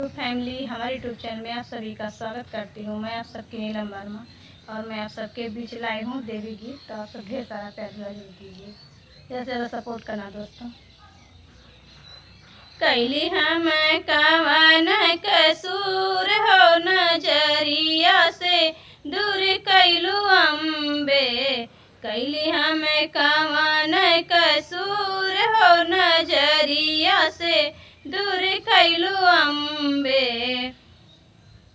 Family हमारे YouTube channel में आप सभी का स्वागत करती हूँ। मैं आप सबकी नीलम वर्मा और मैं आप सबके बीच लाई हूँ देवी गीत। तो आप सब ढेर सारा प्यार जरूर कीजिए, ज़्यादा से ज़्यादा सपोर्ट करना दोस्तों। कैली हम कवन कसूर हो नजरिया से दूर कैलू अम्बे, कैली हम कवन कसूर हो नजरिया से दूर कैलू अम्बे।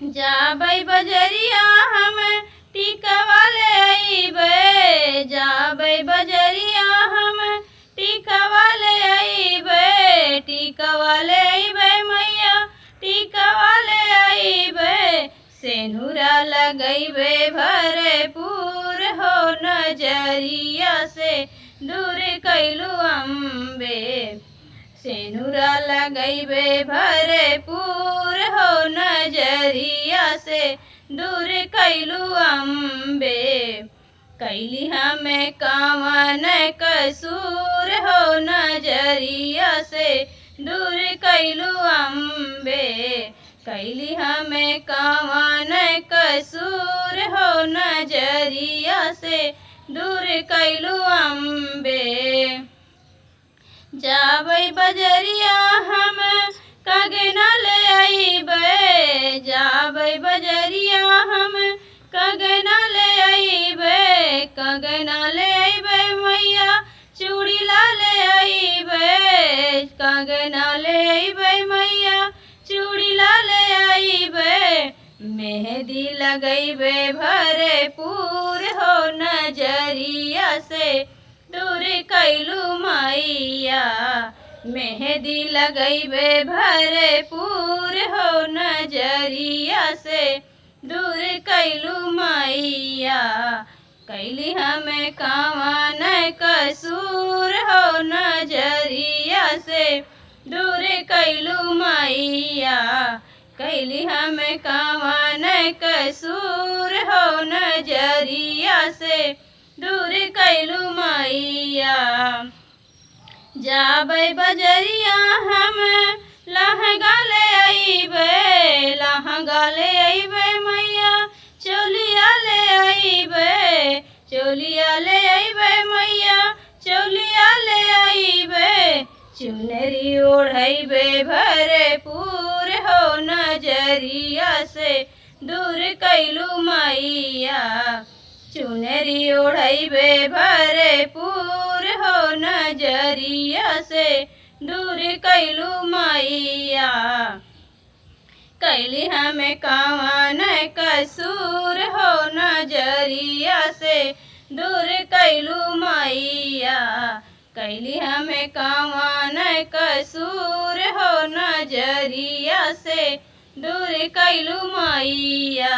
जाबै बजरिया हम टिकवा ले अइबै, जाबै बजरिया हम टिकवा ले अइबै, टिकवा ले अइबै मैया टिकवा ले अइबै। सेनुरा लगैबै भरपूर हो नजरिया से दूर कैलू अम्बे, सेनुरा लगैबै भरपूर हो नजरिया से दूर कैलू अम्बे। कैली हमें कवन कसूर हो नजरिया से दूर कैलू अम्बे, कैली हमें कवन कसूर हो नजरिया से दूर कैलू अम्बे। जाबै बजरिया हम कंगना ले अइबै, जाबै बजरिया हम कंगना ले अइबै, कंगना ले अइबै मैया चूड़ी ला ले अइबै, कंगना ले अइबै मैया चूड़ी ला ले अइबै। मेहंदी लगैबै भरपूर हो नजरिया से दूर कैलू मैया, मेहंदी लगैबै भरपूर हो नजरिया से दूर कैलू मैया। कैली हमें कवन कसूर हो नजरिया से दूर कैलू मैया, कैली हमें कवन कसूर हो नजरिया से दूर कैलू मैया। जाबै बजरिया हम लहंगा ले अइबै, लहंगा ले अइबै मैया चोलिया ले अइबै, चोलिया ले अइबै मैया चोलिया ले अइबै। चुनरी ओढ़ैबै भरपूर हो नजरिया से दूर कैलू मैया, चुनरी ओढ़ैबै भरपूर हो नजरिया से दूर कैलू मैया। कैली हमें कवन कसूर हो नजरिया से दूर कैलू मैया, कैली हमें कवन कसूर हो नजरिया से दूर कैलू मैया।